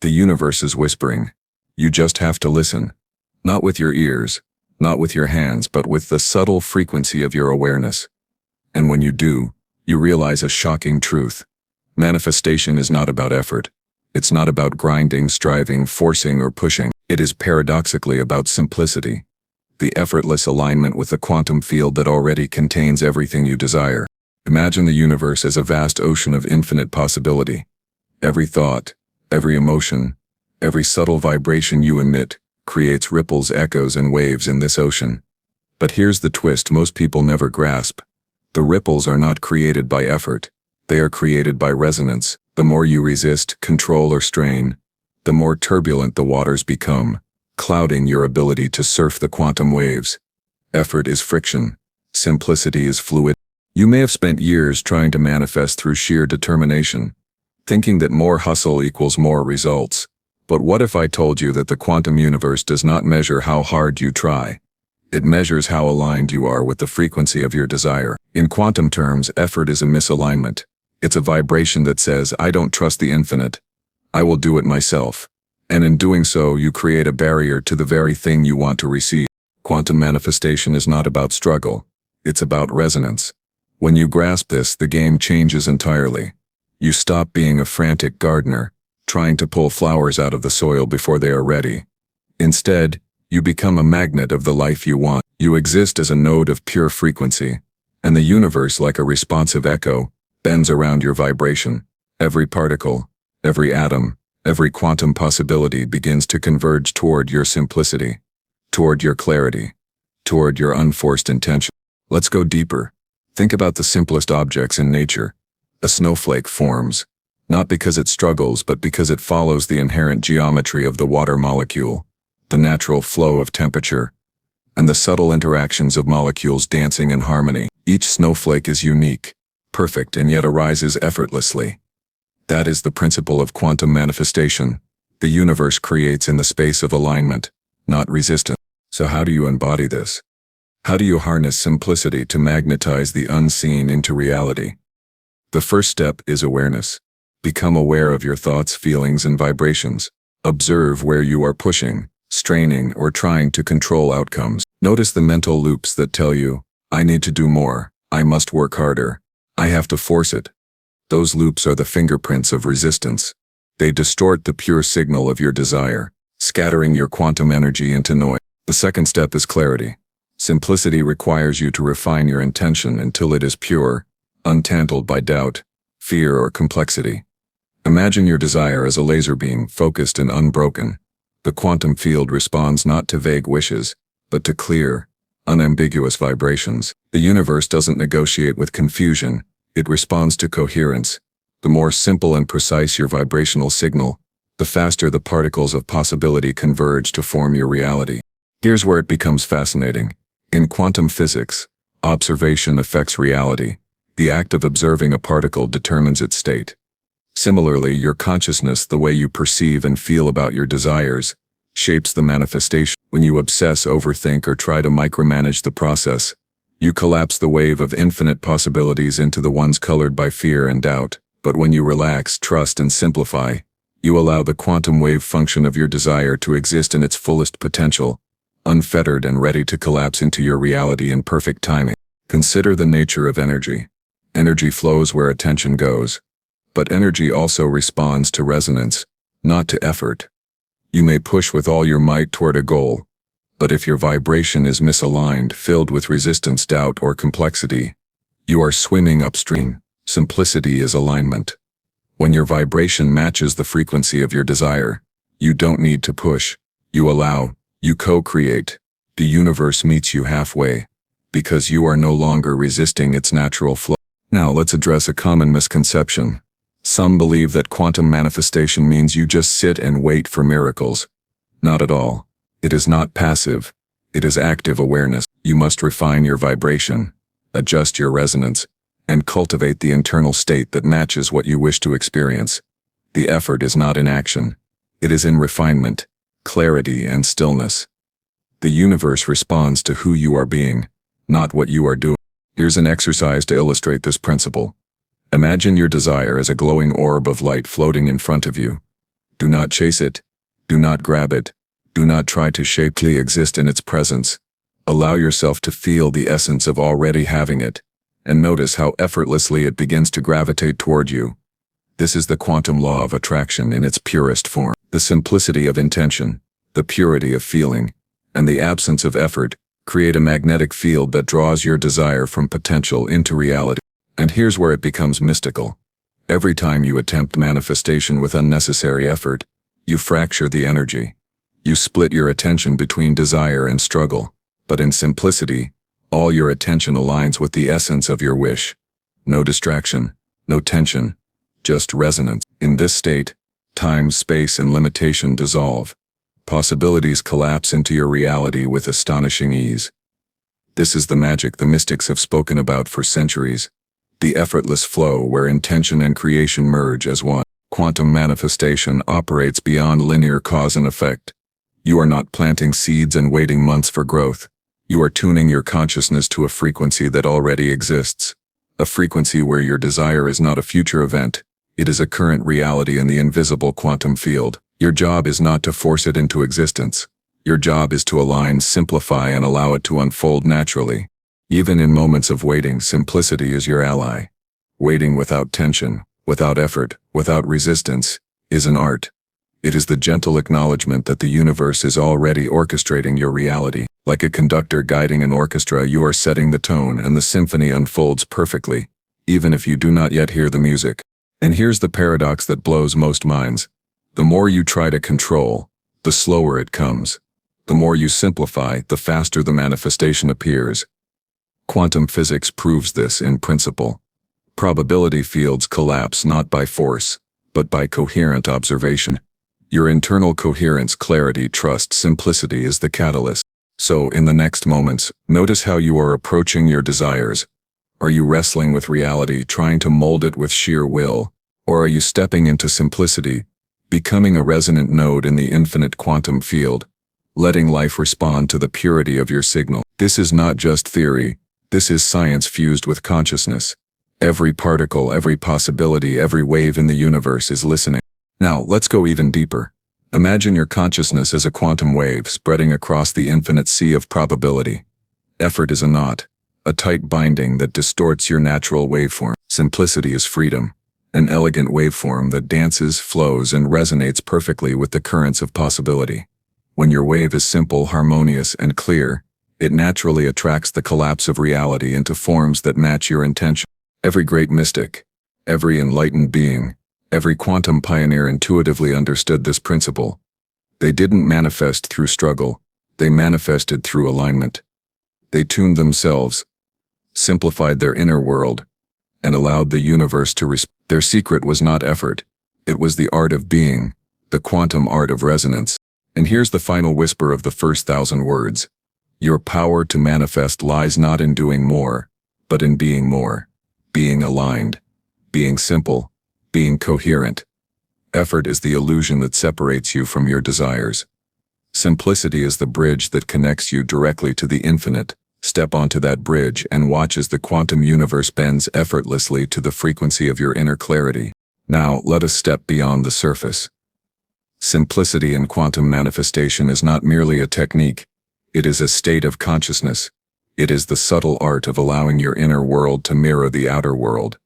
The universe is whispering. You just have to listen. Not with your ears, not with your hands, but with the subtle frequency of your awareness. And when you do, you realize a shocking truth. Manifestation is not about effort. It's not about grinding, striving, forcing, or pushing. It is paradoxically about simplicity. The effortless alignment with the quantum field that already contains everything you desire. Imagine the universe as a vast ocean of infinite possibility. Every thought, every emotion, every subtle vibration you emit creates ripples, echoes, and waves in this ocean. But here's the twist most people never grasp. The ripples are not created by effort. They are created by resonance. The more you resist, control, or strain, the more turbulent the waters become, clouding your ability to surf the quantum waves. Effort is friction. Simplicity is fluid. You may have spent years trying to manifest through sheer determination, thinking that more hustle equals more results. But what if I told you that the quantum universe does not measure how hard you try? It measures how aligned you are with the frequency of your desire. In quantum terms, effort is a misalignment. It's a vibration that says, I don't trust the infinite. I will do it myself. And in doing so, you create a barrier to the very thing you want to receive. Quantum manifestation is not about struggle. It's about resonance. When you grasp this, the game changes entirely. You stop being a frantic gardener, trying to pull flowers out of the soil before they are ready. Instead, you become a magnet of the life you want. You exist as a node of pure frequency, and the universe, like a responsive echo, bends around your vibration. Every particle, every atom, every quantum possibility begins to converge toward your simplicity, toward your clarity, toward your unforced intention. Let's go deeper. Think about the simplest objects in nature. A snowflake forms, not because it struggles, but because it follows the inherent geometry of the water molecule, the natural flow of temperature, and the subtle interactions of molecules dancing in harmony. Each snowflake is unique, perfect, and yet arises effortlessly. That is the principle of quantum manifestation. The universe creates in the space of alignment, not resistance. So how do you embody this? How do you harness simplicity to magnetize the unseen into reality? The first step is awareness. Become aware of your thoughts, feelings, and vibrations. Observe where you are pushing, straining, or trying to control outcomes. Notice the mental loops that tell you, I need to do more, I must work harder, I have to force it. Those loops are the fingerprints of resistance. They distort the pure signal of your desire, scattering your quantum energy into noise. The second step is clarity. Simplicity requires you to refine your intention until it is pure, untangled by doubt, fear, or complexity. Imagine your desire as a laser beam, focused and unbroken. The quantum field responds not to vague wishes, but to clear, unambiguous vibrations. The universe doesn't negotiate with confusion, it responds to coherence. The more simple and precise your vibrational signal, the faster the particles of possibility converge to form your reality. Here's where it becomes fascinating. In quantum physics, observation affects reality. The act of observing a particle determines its state. Similarly, your consciousness, the way you perceive and feel about your desires, shapes the manifestation. When you obsess, overthink, or try to micromanage the process, you collapse the wave of infinite possibilities into the ones colored by fear and doubt. But when you relax, trust, and simplify, you allow the quantum wave function of your desire to exist in its fullest potential, unfettered and ready to collapse into your reality in perfect timing. Consider the nature of energy. Energy flows where attention goes. But energy also responds to resonance, not to effort. You may push with all your might toward a goal, but if your vibration is misaligned, filled with resistance, doubt, or complexity, you are swimming upstream. Simplicity is alignment. When your vibration matches the frequency of your desire, you don't need to push. You allow, you co-create. The universe meets you halfway, because you are no longer resisting its natural flow. Now let's address a common misconception. Some believe that quantum manifestation means you just sit and wait for miracles. Not at all. It is not passive. It is active awareness. You must refine your vibration, adjust your resonance, and cultivate the internal state that matches what you wish to experience. The effort is not in action. It is in refinement, clarity, and stillness. The universe responds to who you are being, not what you are doing. Here's an exercise to illustrate this principle. Imagine your desire as a glowing orb of light floating in front of you. Do not chase it. Do not grab it. Do not try to shapely exist in its presence. Allow yourself to feel the essence of already having it, and notice how effortlessly it begins to gravitate toward you. This is the quantum law of attraction in its purest form. The simplicity of intention, the purity of feeling, and the absence of effort create a magnetic field that draws your desire from potential into reality. And here's where it becomes mystical. Every time you attempt manifestation with unnecessary effort, you fracture the energy. You split your attention between desire and struggle. But in simplicity, all your attention aligns with the essence of your wish. No distraction, no tension, just resonance. In this state, time, space, and limitation dissolve. Possibilities collapse into your reality with astonishing ease. This is the magic the mystics have spoken about for centuries. The effortless flow where intention and creation merge as one. Quantum manifestation operates beyond linear cause and effect. You are not planting seeds and waiting months for growth. You are tuning your consciousness to a frequency that already exists. A frequency where your desire is not a future event. It is a current reality in the invisible quantum field. Your job is not to force it into existence. Your job is to align, simplify, and allow it to unfold naturally. Even in moments of waiting, simplicity is your ally. Waiting without tension, without effort, without resistance, is an art. It is the gentle acknowledgement that the universe is already orchestrating your reality. Like a conductor guiding an orchestra, you are setting the tone and the symphony unfolds perfectly, even if you do not yet hear the music. And here's the paradox that blows most minds. The more you try to control, the slower it comes. The more you simplify, the faster the manifestation appears. Quantum physics proves this in principle. Probability fields collapse not by force, but by coherent observation. Your internal coherence, clarity, trust, simplicity is the catalyst. So, in the next moments, notice how you are approaching your desires. Are you wrestling with reality, trying to mold it with sheer will? Or are you stepping into simplicity, becoming a resonant node in the infinite quantum field, letting life respond to the purity of your signal? This is not just theory. This is science fused with consciousness. Every particle, every possibility, every wave in the universe is listening. Now, let's go even deeper. Imagine your consciousness as a quantum wave spreading across the infinite sea of probability. Effort is a knot, a tight binding that distorts your natural waveform. Simplicity is freedom, an elegant waveform that dances, flows, and resonates perfectly with the currents of possibility. When your wave is simple, harmonious, and clear, it naturally attracts the collapse of reality into forms that match your intention. Every great mystic, every enlightened being, every quantum pioneer intuitively understood this principle. They didn't manifest through struggle, they manifested through alignment. They tuned themselves, simplified their inner world, and allowed the universe to respond. Their secret was not effort, it was the art of being, the quantum art of resonance. And here's the final whisper of the first 1,000 words. Your power to manifest lies not in doing more, but in being more, being aligned, being simple, being coherent. Effort is the illusion that separates you from your desires. Simplicity is the bridge that connects you directly to the infinite. Step onto that bridge and watch as the quantum universe bends effortlessly to the frequency of your inner clarity. Now, let us step beyond the surface. Simplicity in quantum manifestation is not merely a technique. It is a state of consciousness. It is the subtle art of allowing your inner world to mirror the outer world,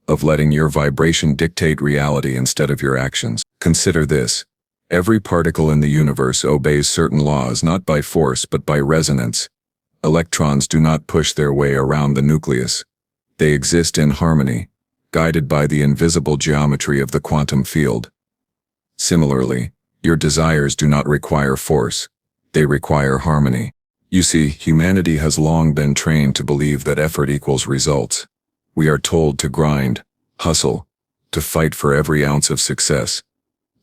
of letting your vibration dictate reality instead of your actions. Consider this. Every particle in the universe obeys certain laws not by force but by resonance. Electrons do not push their way around the nucleus. They exist in harmony, guided by the invisible geometry of the quantum field. Similarly, your desires do not require force. They require harmony. You see, humanity has long been trained to believe that effort equals results. We are told to grind, hustle, to fight for every ounce of success.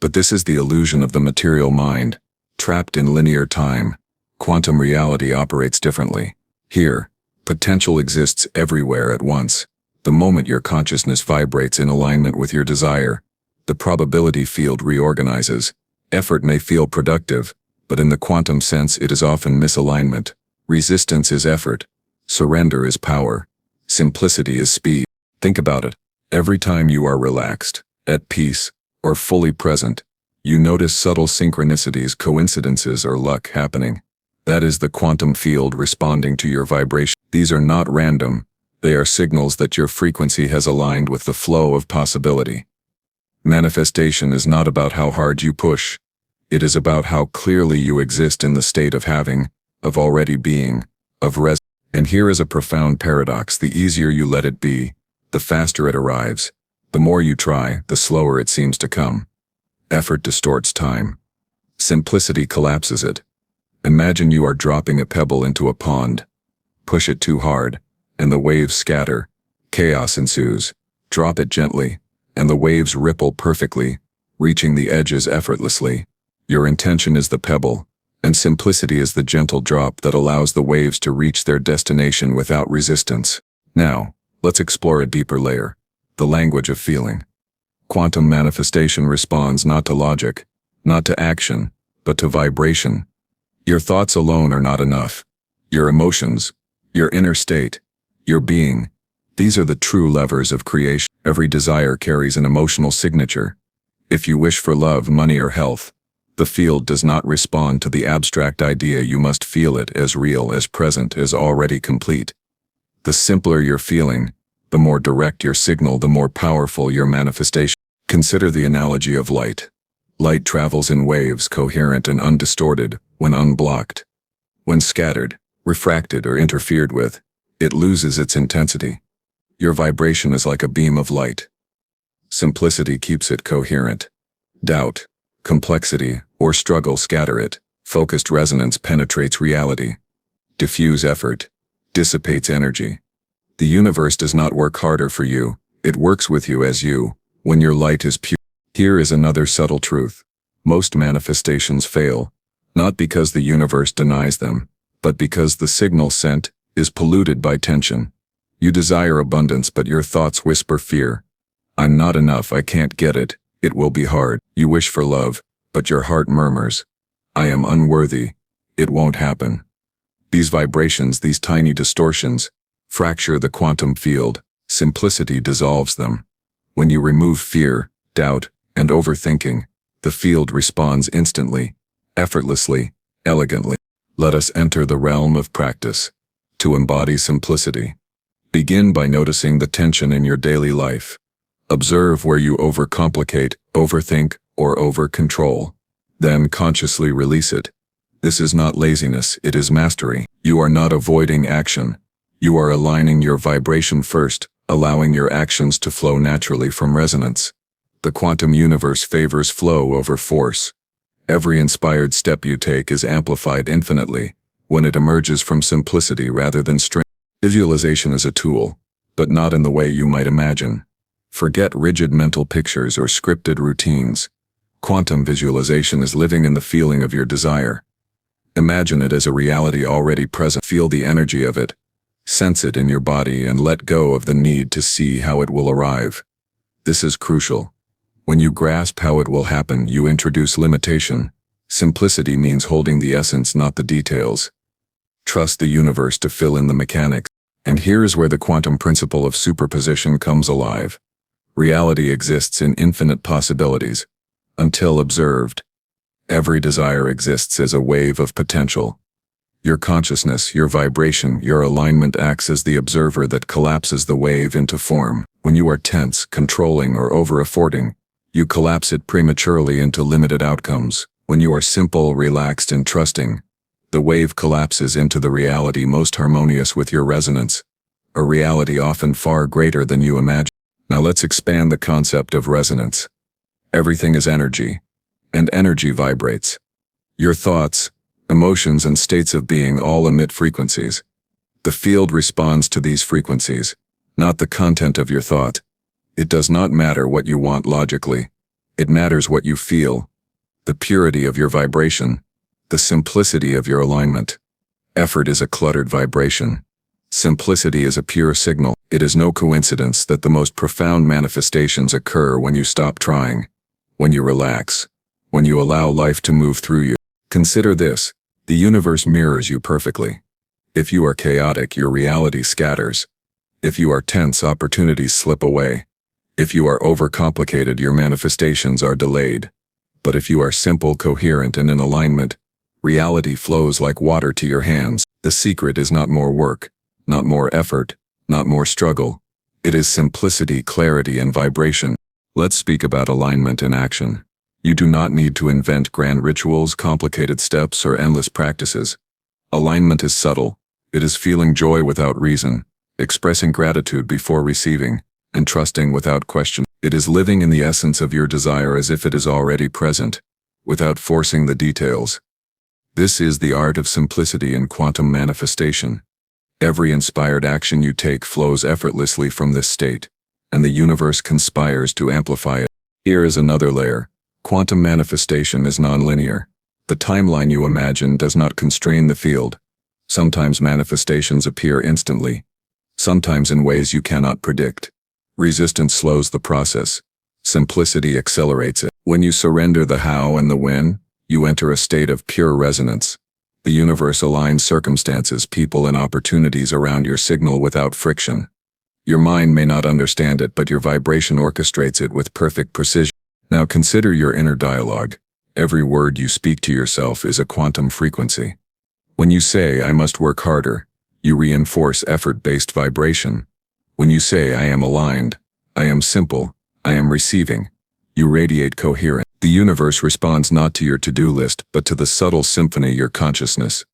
But this is the illusion of the material mind, trapped in linear time. Quantum reality operates differently. Here, potential exists everywhere at once. The moment your consciousness vibrates in alignment with your desire, the probability field reorganizes. Effort may feel productive, but in the quantum sense it is often misalignment. Resistance is effort. Surrender is power. Simplicity is speed. Think about it. Every time you are relaxed, at peace, or fully present, You notice subtle synchronicities, coincidences, or luck happening. That is the quantum field responding to your vibration. These are not random. They are signals that your frequency has aligned with the flow of possibility. Manifestation is not about how hard you push. It is about how clearly you exist in the state of having, of already being, of res. And here is a profound paradox. The easier you let it be, the faster it arrives. The more you try, the slower it seems to come. Effort distorts time. Simplicity collapses it. Imagine you are dropping a pebble into a pond. Push it too hard, and the waves scatter. Chaos ensues. Drop it gently, and the waves ripple perfectly, reaching the edges effortlessly. Your intention is the pebble, and simplicity is the gentle drop that allows the waves to reach their destination without resistance. Now, let's explore a deeper layer, the language of feeling. Quantum manifestation responds not to logic, not to action, but to vibration. Your thoughts alone are not enough. Your emotions, your inner state, your being, these are the true levers of creation. Every desire carries an emotional signature. If you wish for love, money, or health, the field does not respond to the abstract idea. You must feel it as real, as present, as already complete. The simpler your feeling, the more direct your signal, the more powerful your manifestation. Consider the analogy of light. Light travels in waves, coherent and undistorted, when unblocked. When scattered, refracted, or interfered with, it loses its intensity. Your vibration is like a beam of light. Simplicity keeps it coherent. Doubt, complexity, or struggle scatter it. Focused resonance penetrates reality. Diffuse effort dissipates energy. The universe does not work harder for you, it works with you as you, when your light is pure. Here is another subtle truth. Most manifestations fail, not because the universe denies them, but because the signal sent is polluted by tension. You desire abundance, but your thoughts whisper fear. I'm not enough, I can't get it, it will be hard. You wish for love, but your heart murmurs. I am unworthy, it won't happen. These vibrations, these tiny distortions, fracture the quantum field. Simplicity dissolves them. When you remove fear, doubt, and overthinking, the field responds instantly, effortlessly, elegantly. Let us enter the realm of practice. To embody simplicity, begin by noticing the tension in your daily life. Observe where you overcomplicate, overthink, or over-control. Then consciously release it. This is not laziness, it is mastery. You are not avoiding action. You are aligning your vibration first, allowing your actions to flow naturally from resonance. The quantum universe favors flow over force. Every inspired step you take is amplified infinitely when it emerges from simplicity rather than strength. Visualization is a tool, but not in the way you might imagine. Forget rigid mental pictures or scripted routines. Quantum visualization is living in the feeling of your desire. Imagine it as a reality already present. Feel the energy of it. Sense it in your body and let go of the need to see how it will arrive. This is crucial. When you grasp how it will happen, you introduce limitation. Simplicity means holding the essence, not the details. Trust the universe to fill in the mechanics. And here is where the quantum principle of superposition comes alive. Reality exists in infinite possibilities, until observed. Every desire exists as a wave of potential. Your consciousness, your vibration, your alignment acts as the observer that collapses the wave into form. When you are tense, controlling, or over-efforting, you collapse it prematurely into limited outcomes. When you are simple, relaxed, and trusting, the wave collapses into the reality most harmonious with your resonance, a reality often far greater than you imagine. Now let's expand the concept of resonance. Everything is energy, and energy vibrates. Your thoughts, emotions, and states of being all emit frequencies. The field responds to these frequencies, not the content of your thought. It does not matter what you want logically. It matters what you feel, the purity of your vibration, the simplicity of your alignment. Effort is a cluttered vibration. Simplicity is a pure signal. It is no coincidence that the most profound manifestations occur when you stop trying, when you relax, when you allow life to move through you. Consider this: the universe mirrors you perfectly. If you are chaotic, your reality scatters. If you are tense, opportunities slip away. If you are overcomplicated, your manifestations are delayed. But if you are simple, coherent, and in alignment, reality flows like water to your hands. The secret is not more work, not more effort, not more struggle. It is simplicity, clarity, and vibration. Let's speak about alignment in action. You do not need to invent grand rituals, complicated steps, or endless practices. Alignment is subtle. It is feeling joy without reason, expressing gratitude before receiving, and trusting without question. It is living in the essence of your desire as if it is already present, without forcing the details. This is the art of simplicity in quantum manifestation. Every inspired action you take flows effortlessly from this state, and the universe conspires to amplify it. Here is another layer. Quantum manifestation is nonlinear. The timeline you imagine does not constrain the field. Sometimes manifestations appear instantly, sometimes in ways you cannot predict. Resistance slows the process. Simplicity accelerates it. When you surrender the how and the when, you enter a state of pure resonance. The universe aligns circumstances, people, and opportunities around your signal without friction. Your mind may not understand it, but your vibration orchestrates it with perfect precision. Now consider your inner dialogue. Every word you speak to yourself is a quantum frequency. When you say, "I must work harder," you reinforce effort-based vibration. When you say, "I am aligned," "I am simple," "I am receiving," you radiate coherence. The universe responds not to your to-do list, but to the subtle symphony your consciousness.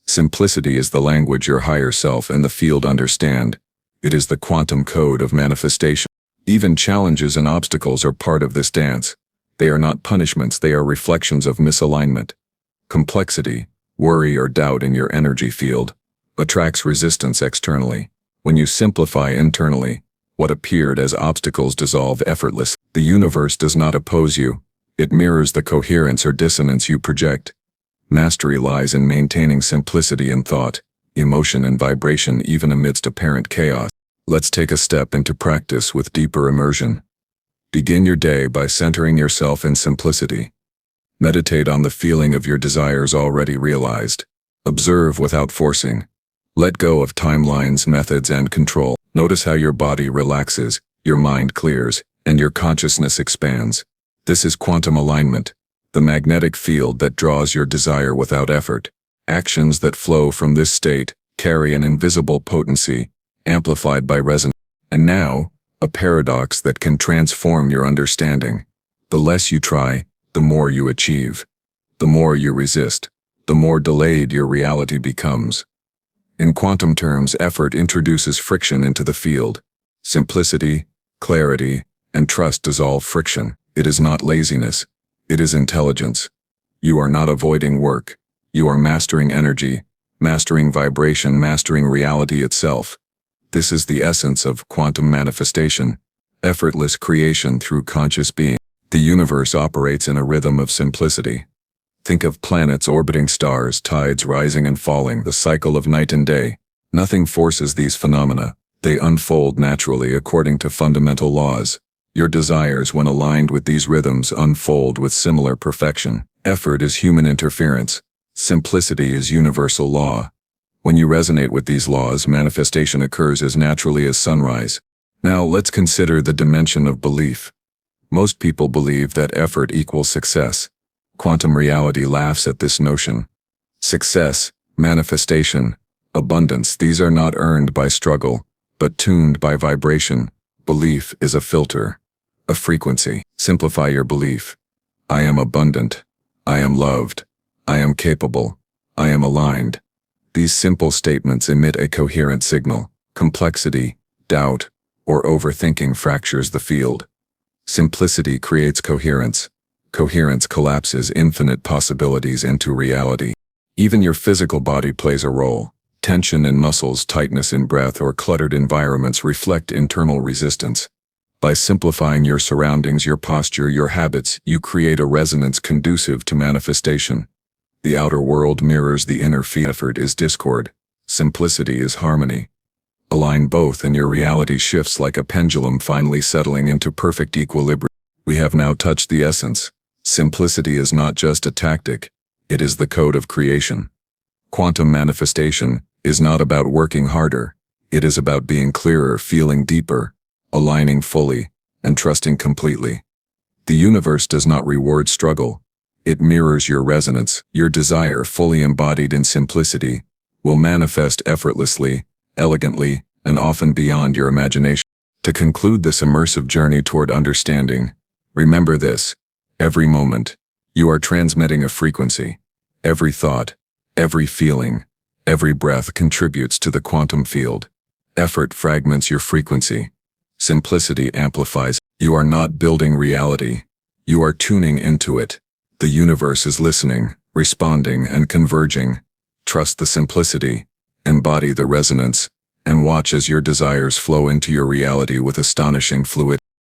Simplicity is the language your higher self and the field understand. It is the quantum code of manifestation. Even challenges and obstacles are part of this dance. They are not punishments, they are reflections of misalignment. Complexity, worry, or doubt in your energy field attracts resistance externally. When you simplify internally, what appeared as obstacles dissolve effortlessly. The universe does not oppose you. It mirrors the coherence or dissonance you project. Mastery lies in maintaining simplicity in thought, emotion, and vibration even amidst apparent chaos. Let's take a step into practice with deeper immersion. Begin your day by centering yourself in simplicity. Meditate on the feeling of your desires already realized. Observe without forcing. Let go of timelines, methods, and control. Notice how your body relaxes, your mind clears, and your consciousness expands. This is quantum alignment, the magnetic field that draws your desire without effort. Actions that flow from this state carry an invisible potency, amplified by resonance. And now, a paradox that can transform your understanding. The less you try, the more you achieve. The more you resist, the more delayed your reality becomes. In quantum terms, effort introduces friction into the field. Simplicity, clarity, and trust dissolve friction. It is not laziness. It is intelligence. You are not avoiding work. You are mastering energy, mastering vibration, mastering reality itself. This is the essence of quantum manifestation, effortless creation through conscious being. The universe operates in a rhythm of simplicity. Think of planets orbiting stars, tides rising and falling, the cycle of night and day. Nothing forces these phenomena. They unfold naturally according to fundamental laws. Your desires, when aligned with these rhythms, unfold with similar perfection. Effort is human interference. Simplicity is universal law. When you resonate with these laws, manifestation occurs as naturally as sunrise. Now let's consider the dimension of belief. Most people believe that effort equals success. Quantum reality laughs at this notion. Success, manifestation, abundance, these are not earned by struggle, but tuned by vibration. Belief is a filter, a frequency. Simplify your belief. I am abundant. I am loved. I am capable. I am aligned. These simple statements emit a coherent signal. Complexity, doubt, or overthinking fractures the field. Simplicity creates coherence. Coherence collapses infinite possibilities into reality. Even your physical body plays a role. Tension in muscles, tightness in breath, or cluttered environments reflect internal resistance. By simplifying your surroundings, your posture, your habits, you create a resonance conducive to manifestation. The outer world mirrors the inner field. Effort is discord. Simplicity is harmony. Align both and your reality shifts like a pendulum, finally settling into perfect equilibrium. We have now touched the essence. Simplicity is not just a tactic, it is the code of creation. Quantum manifestation is not about working harder, it is about being clearer, feeling deeper, aligning fully, and trusting completely. The universe does not reward struggle, It mirrors your resonance. Your desire, fully embodied in simplicity, will manifest effortlessly, elegantly, and often beyond your imagination. To conclude this immersive journey toward understanding, remember this: every moment, you are transmitting a frequency. Every thought, every feeling, every breath contributes to the quantum field. Effort fragments your frequency. Simplicity amplifies. You are not building reality. You are tuning into it. The universe is listening, responding, and converging. Trust the simplicity, embody the resonance, and watch as your desires flow into your reality with astonishing fluidity.